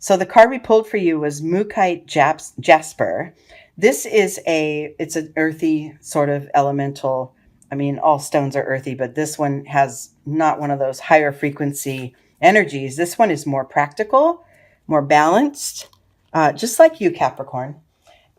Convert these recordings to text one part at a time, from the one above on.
So the card we pulled for you was Mookite Jasper. This is it's an earthy sort of elemental. I mean, all stones are earthy, but this one has not one of those higher frequency energies. This one is more practical, more balanced, just like you, Capricorn.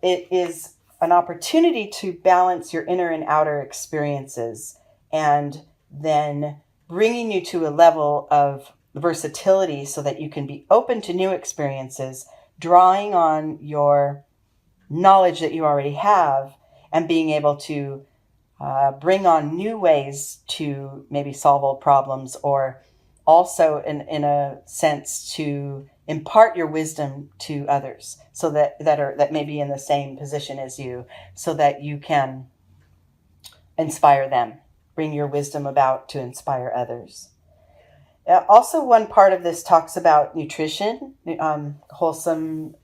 It is an opportunity to balance your inner and outer experiences, and then bringing you to a level of versatility so that you can be open to new experiences, drawing on your knowledge that you already have and being able to bring on new ways to maybe solve old problems, or also in a sense to impart your wisdom to others, so that may be in the same position as you, so that you can inspire them, bring your wisdom about to inspire others. Also, one part of this talks about nutrition, wholesome,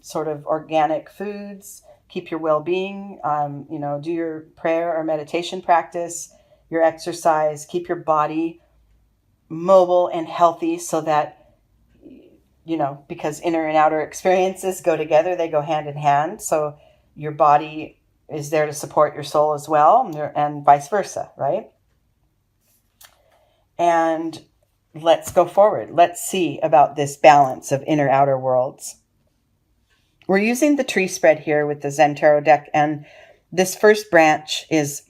sort of organic foods, keep your well-being, do your prayer or meditation practice, your exercise, keep your body mobile and healthy, so that, because inner and outer experiences go together, they go hand in hand. So your body is there to support your soul as well, and vice versa, right? And let's go forward. Let's see about this balance of inner outer worlds. We're using the tree spread here with the Zen Tarot deck, and this first branch is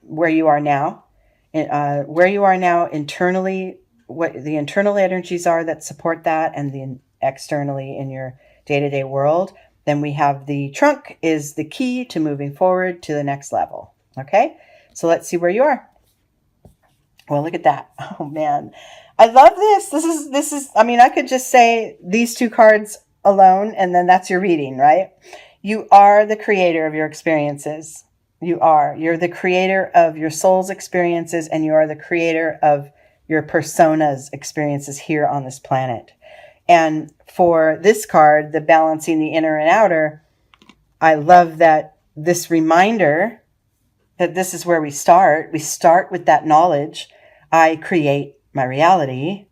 where you are now. Where you are now internally, what the internal energies are that support that, and the externally in your day-to-day world. Then we have the trunk is the key to moving forward to the next level. Okay, so let's see where you are. Well, look at that. Oh man, I love this. This is, I mean, I could just say these two cards alone, and then that's your reading, right? You are the creator of your experiences. You're the creator of your soul's experiences, and you are the creator of your persona's experiences here on this planet. And for this card, the balancing the inner and outer, I love that this reminder that this is where we start. We start with that knowledge. I create my reality.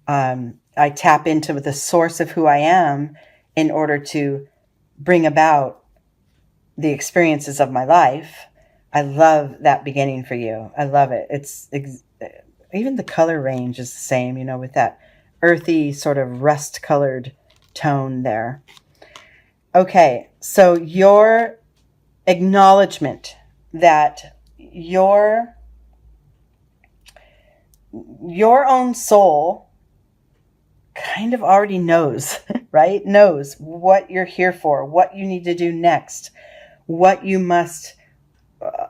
I tap into the source of who I am in order to bring about the experiences of my life. I love that beginning for you. I love it. Even the color range is the same, with that earthy sort of rust colored tone there. Okay, so your acknowledgement that your own soul kind of already knows, right? Knows what you're here for, what you need to do next, what you must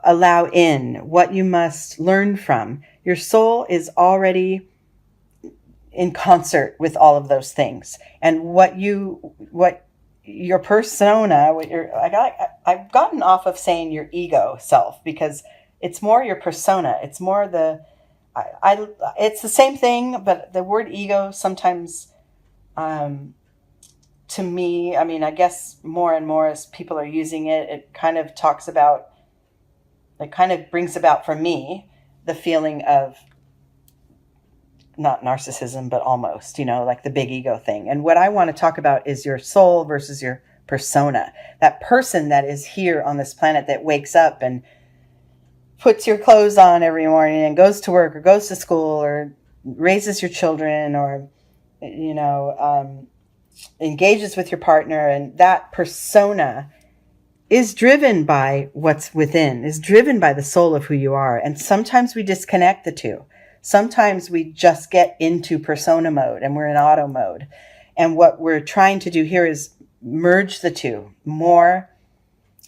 allow in, what you must learn from. Your soul is already in concert with all of those things. And what your persona, I've gotten off of saying your ego self, because it's more your persona. It's more it's the same thing, but the word ego sometimes, to me, I mean, I guess more and more as people are using it, it kind of brings about for me the feeling of not narcissism, but almost, like the big ego thing. And what I want to talk about is your soul versus your persona, that person that is here on this planet that wakes up and puts your clothes on every morning and goes to work or goes to school or raises your children, or, engages with your partner. And that persona is driven by what's within, is driven by the soul of who you are. And sometimes we disconnect the two. Sometimes we just get into persona mode and we're in auto mode. And what we're trying to do here is merge the two more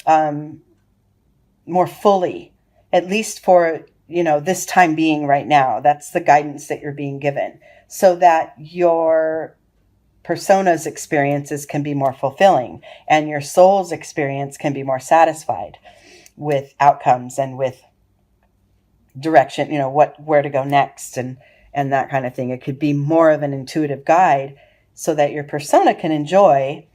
fully, at least for, this time being right now. That's the guidance that you're being given, so that your persona's experiences can be more fulfilling and your soul's experience can be more satisfied with outcomes and with direction, where to go next and that kind of thing. It could be more of an intuitive guide so that your persona can enjoy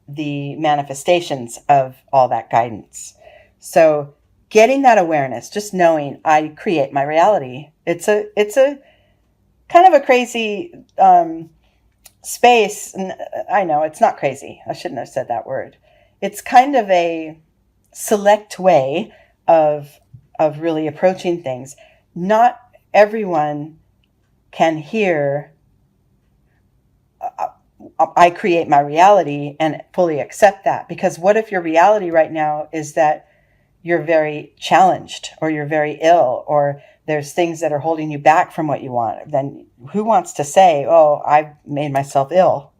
the manifestations of all that guidance. So getting that awareness, just knowing I create my reality. It's a kind of a crazy space, I know it's not crazy. I shouldn't have said that word. It's kind of a select way of really approaching things. Not everyone can hear I create my reality and fully accept that, because what if your reality right now is that you're very challenged, or you're very ill, or there's things that are holding you back from what you want? Then who wants to say, oh, I've made myself ill,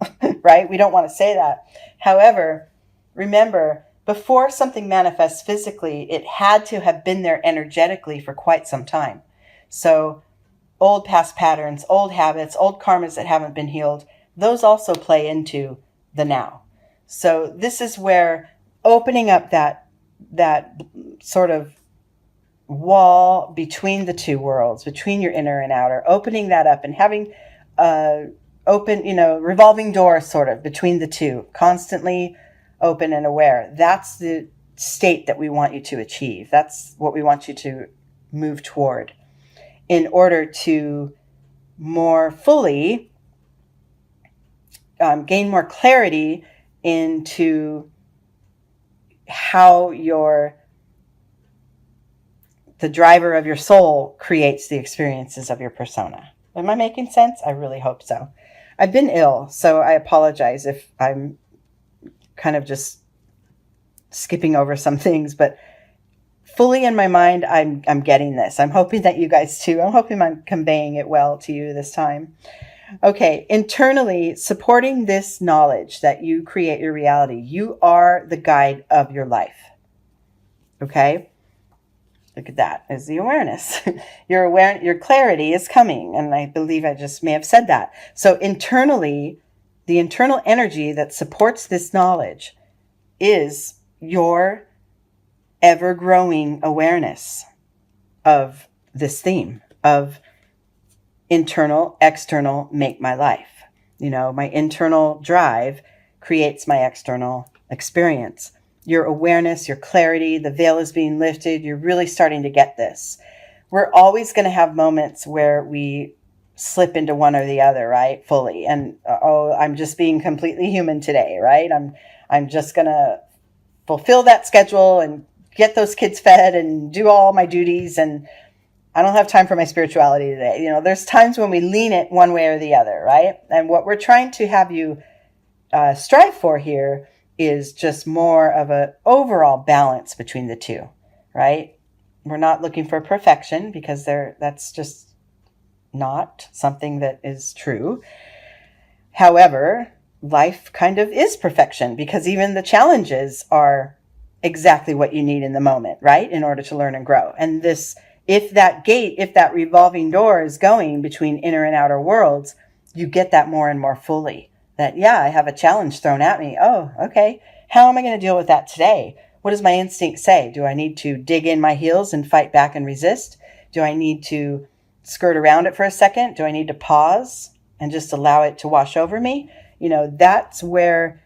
right? We don't want to say that. However, remember, before something manifests physically, it had to have been there energetically for quite some time. So old past patterns, old habits, old karmas that haven't been healed, those also play into the now. So this is where opening up that sort of wall between the two worlds, between your inner and outer, opening that up and having open, revolving door sort of between the two, constantly open and aware. That's the state that we want you to achieve. That's what we want you to move toward in order to more fully gain more clarity into how the driver of your soul creates the experiences of your persona. Am I making sense? I really hope so. I've been ill, so I apologize if I'm kind of just skipping over some things, but fully in my mind, I'm getting this. I'm hoping that you guys too. I'm hoping I'm conveying it well to you this time. Okay, internally, supporting this knowledge that you create your reality. You are the guide of your life. Okay? Look at that, is the awareness. Your clarity is coming, and I believe I just may have said that. So internally, the internal energy that supports this knowledge is your ever-growing awareness of this theme of internal, external, make my life. My internal drive creates my external experience. Your awareness, your clarity, the veil is being lifted. You're really starting to get this. We're always going to have moments where we slip into one or the other, right? Fully. And, I'm just being completely human today, right? I'm just going to fulfill that schedule and get those kids fed and do all my duties, and I don't have time for my spirituality today. There's times when we lean it one way or the other, right? And what we're trying to have you strive for here is just more of an overall balance between the two, right? We're not looking for perfection, because that's just not something that is true. However, life kind of is perfection, because even the challenges are exactly what you need in the moment, right? In order to learn and grow. And if that revolving door is going between inner and outer worlds, you get that more and more fully. That, I have a challenge thrown at me. Oh, okay. How am I going to deal with that today? What does my instinct say? Do I need to dig in my heels and fight back and resist? Do I need to skirt around it for a second? Do I need to pause and just allow it to wash over me? That's where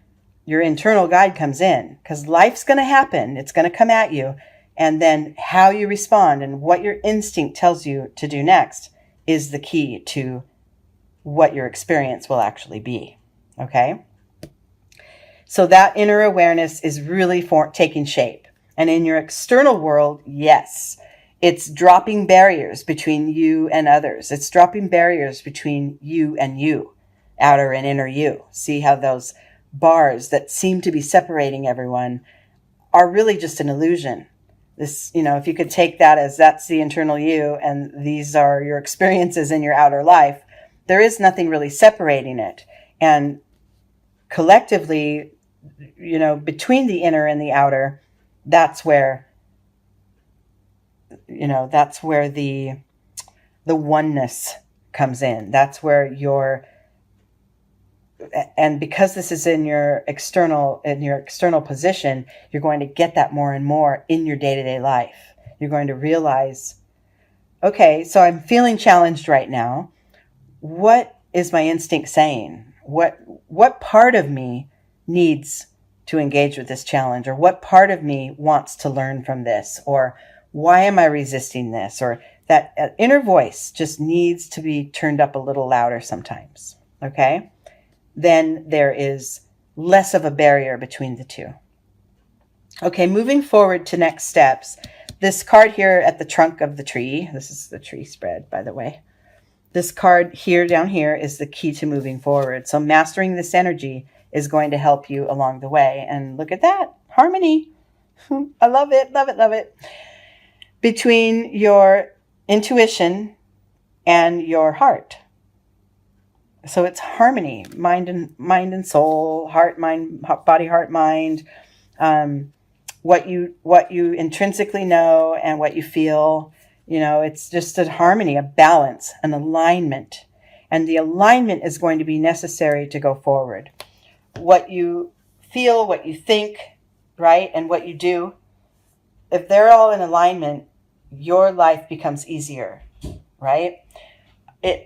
your internal guide comes in, because life's going to happen. It's going to come at you. And then how you respond and what your instinct tells you to do next is the key to what your experience will actually be. Okay? So that inner awareness is really taking shape. And in your external world, yes, it's dropping barriers between you and others. It's dropping barriers between you and you, outer and inner you. See how those bars that seem to be separating everyone are really just an illusion. This, if you could take that as that's the internal you and these are your experiences in your outer life, there is nothing really separating it. And collectively, between the inner and the outer, that's where the oneness comes in. That's where and because this is in your external position, you're going to get that more and more in your day-to-day life. You're going to realize, okay, so I'm feeling challenged right now. What is my instinct saying? What part of me needs to engage with this challenge? Or what part of me wants to learn from this? Or why am I resisting this? Or that inner voice just needs to be turned up a little louder sometimes. Okay? then there is less of a barrier between the two. Okay, moving forward to next steps. This card here at the trunk of the tree, this is the tree spread, by the way. This card here down here is the key to moving forward. So mastering this energy is going to help you along the way. And look at that, harmony. I love it, love it, love it. Between your intuition and your heart. So it's harmony, mind and soul, heart, mind, body, heart, mind. What you intrinsically know and what you feel, it's just a harmony, a balance, an alignment. And the alignment is going to be necessary to go forward. What you feel, what you think, right, and what you do, if they're all in alignment, your life becomes easier, right?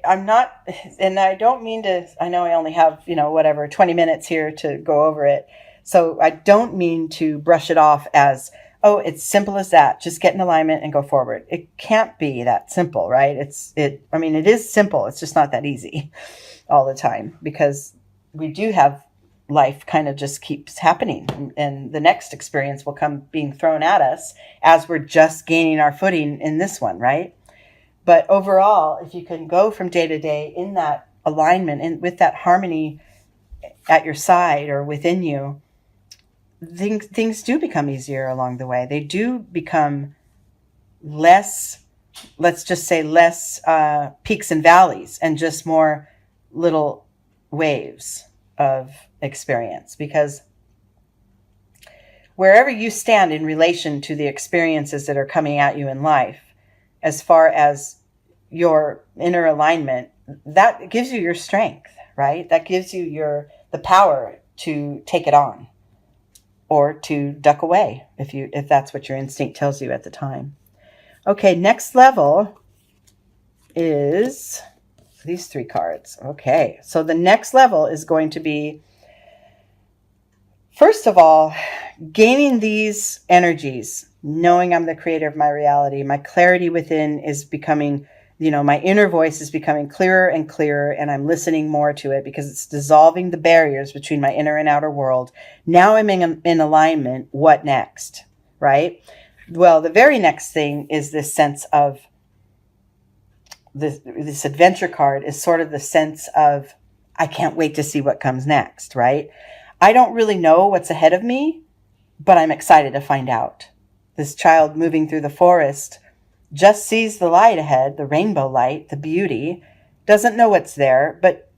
I'm not, and I don't mean to, I know I only have, 20 minutes here to go over it. So I don't mean to brush it off as, oh, it's simple as that. Just get in alignment and go forward. It can't be that simple, right? It is simple. It's just not that easy all the time, because we do have life kind of just keeps happening, and the next experience will come being thrown at us as we're just gaining our footing in this one, right? But overall, if you can go from day to day in that alignment and with that harmony at your side or within you, things do become easier along the way. They do become less, let's just say less peaks and valleys, and just more little waves of experience. Because wherever you stand in relation to the experiences that are coming at you in life, as far as your inner alignment, that gives you your strength, right? That gives you the power to take it on, or to duck away if that's what your instinct tells you at the time. Okay, next level is these 3 cards. Okay, so the next level is going to be, first of all, gaining these energies, knowing I'm the creator of my reality. My clarity within is becoming, my inner voice is becoming clearer and clearer, and I'm listening more to it because it's dissolving the barriers between my inner and outer world. Now I'm in alignment. What next, right? Well, the very next thing is this sense of, this adventure card is sort of the sense of, I can't wait to see what comes next, right? I don't really know what's ahead of me, but I'm excited to find out. This child moving through the forest just sees the light ahead, the rainbow light, the beauty, doesn't know what's there, but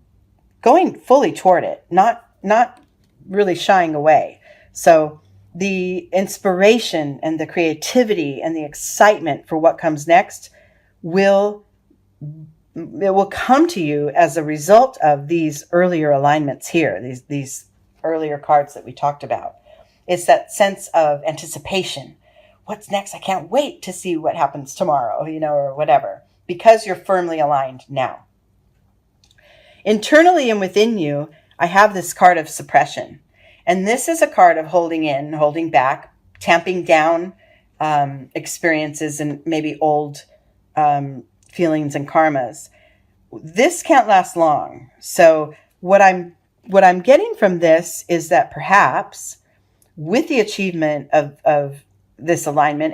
going fully toward it, not really shying away. So the inspiration and the creativity and the excitement for what comes next will come to you as a result of these earlier alignments here, these earlier cards that we talked about. It's that sense of anticipation. What's next? I can't wait to see what happens tomorrow, or whatever, because you're firmly aligned now. Internally and within you, I have this card of suppression. And this is a card of holding in, holding back, tamping down experiences and maybe old feelings and karmas. This can't last long. So what I'm getting from this is that perhaps with the achievement of this alignment,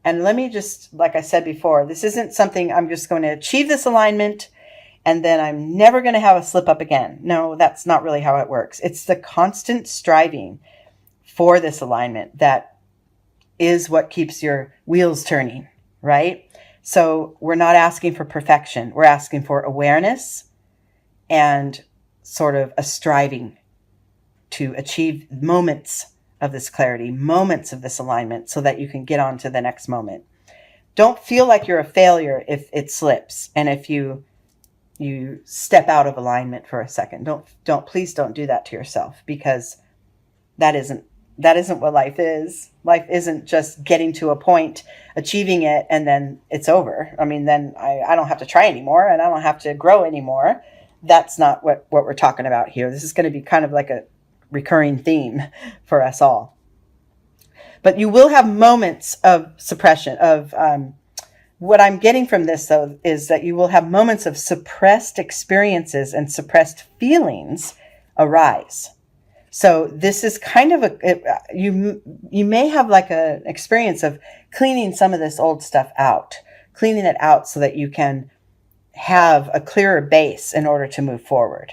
and let me just, like I said before, this isn't something I'm just going to achieve this alignment and then I'm never going to have a slip up again. No, that's not really how it works. It's the constant striving for this alignment that is what keeps your wheels turning, right? So we're not asking for perfection. We're asking for awareness and sort of a striving to achieve moments of this clarity, moments of this alignment, so that you can get on to the next moment. Don't feel like you're a failure if it slips and if you step out of alignment for a second. Please don't do that to yourself, because that isn't what life is. Life isn't just getting to a point, achieving it, and then it's over. I mean, then I don't have to try anymore and I don't have to grow anymore. That's not what we're talking about here. This is going to be kind of like a recurring theme for us all. But you will have moments of suppression, of what I'm getting from this, though, is that you will have moments of suppressed experiences and suppressed feelings arise. So this is kind of you may have like an experience of cleaning some of this old stuff out, cleaning it out so that you can have a clearer base in order to move forward.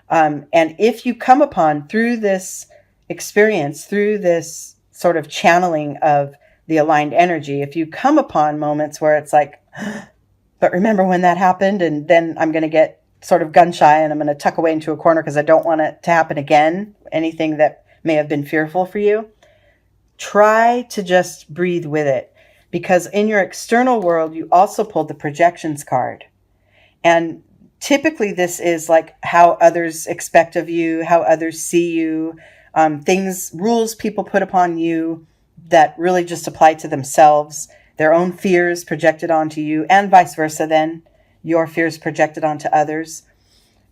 And if you come upon through this experience, through this sort of channeling of the aligned energy, if you come upon moments where it's like, but remember when that happened, and then I'm going to get sort of gun shy and I'm going to tuck away into a corner because I don't want it to happen again, anything that may have been fearful for you, try to just breathe with it. Because in your external world, you also pulled the projections card. And typically this is like how others expect of you, how others see you, rules people put upon you that really just apply to themselves, their own fears projected onto you, and vice versa then, your fears projected onto others.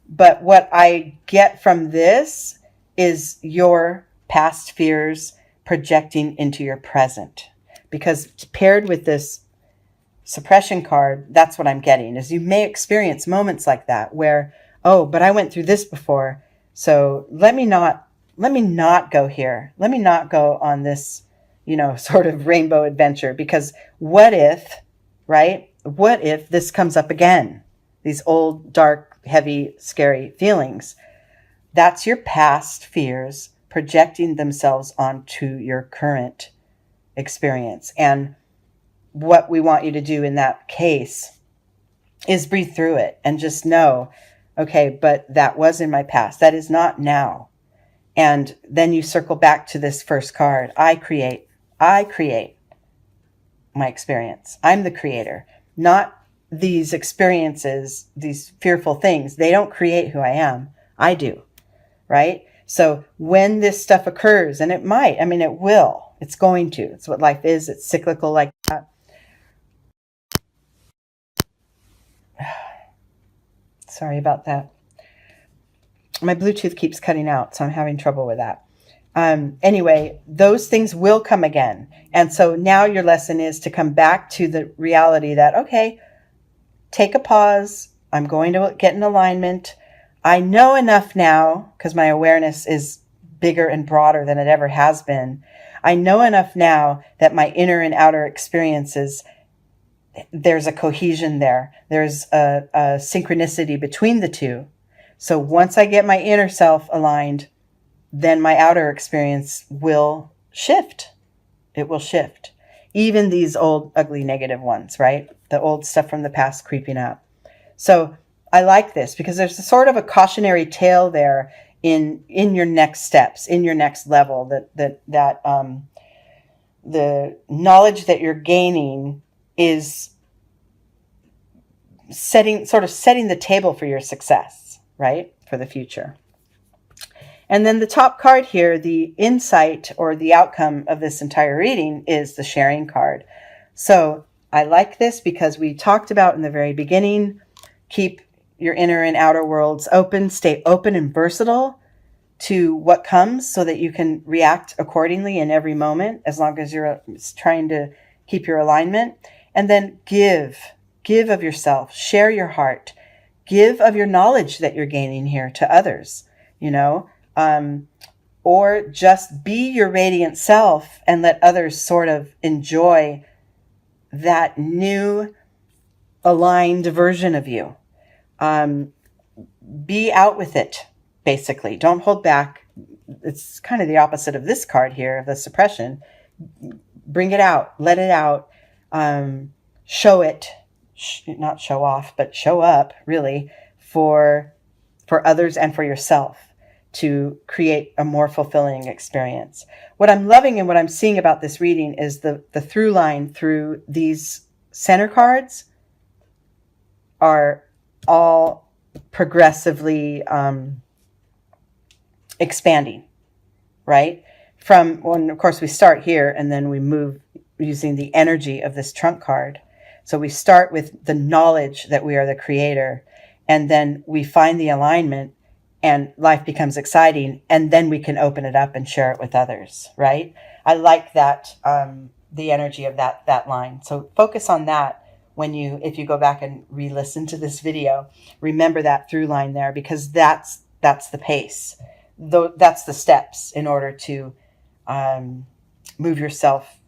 But what I get from this is your past fears projecting into your present. Because paired with this suppression card, that's what I'm getting, is you may experience moments like that where, oh, but I went through this before, so let me not go here. Let me not go on this, sort of rainbow adventure, because what if, right? What if this comes up again? These old, dark, heavy, scary feelings. That's your past fears projecting themselves onto your current experience. And what we want you to do in that case is breathe through it and just know, okay, but that was in my past. That is not now. And then you circle back to this first card. I create my experience. I'm the creator, not these experiences, these fearful things. They don't create who I am. I do, right? So when this stuff occurs, and it might, it will, it's going to, it's what life is. It's cyclical like that. Sorry about that. My Bluetooth keeps cutting out, so I'm having trouble with that. Anyway, those things will come again. And so now your lesson is to come back to the reality that, okay, take a pause. I'm going to get in alignment. I know enough now, because my awareness is bigger and broader than it ever has been. I know enough now that my inner and outer experiences, there's a cohesion there. There's a synchronicity between the two. So once I get my inner self aligned, then my outer experience will shift. It will shift. Even these old, ugly, negative ones, right? The old stuff from the past creeping up. So I like this because there's a sort of a cautionary tale there in your next steps, in your next level, that the knowledge that you're gaining is setting the table for your success, right? For the future. And then the top card here, the insight or the outcome of this entire reading, is the sharing card. So I like this because we talked about in the very beginning, keep your inner and outer worlds open, stay open and versatile to what comes so that you can react accordingly in every moment, as long as you're trying to keep your alignment. And then give of yourself, share your heart, give of your knowledge that you're gaining here to others, or just be your radiant self and let others sort of enjoy that new aligned version of you. Be out with it, basically. Don't hold back. It's kind of the opposite of this card here, the suppression. Bring it out, let it out, show it, not show off, but show up really for others and for yourself to create a more fulfilling experience. What I'm loving and what I'm seeing about this reading is the through line through these center cards are all progressively expanding, right? From when, of course, we start here and then we move using the energy of this trunk card. So we start with the knowledge that we are the creator, and then we find the alignment and life becomes exciting, and then we can open it up and share it with others, right? I like that, the energy of that line. So focus on that if you go back and re-listen to this video. Remember that through line there, because that's the pace. that's the steps in order to um, move yourself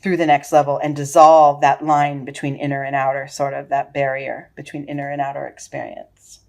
through the next level and dissolve that line between inner and outer, sort of that barrier between inner and outer experience.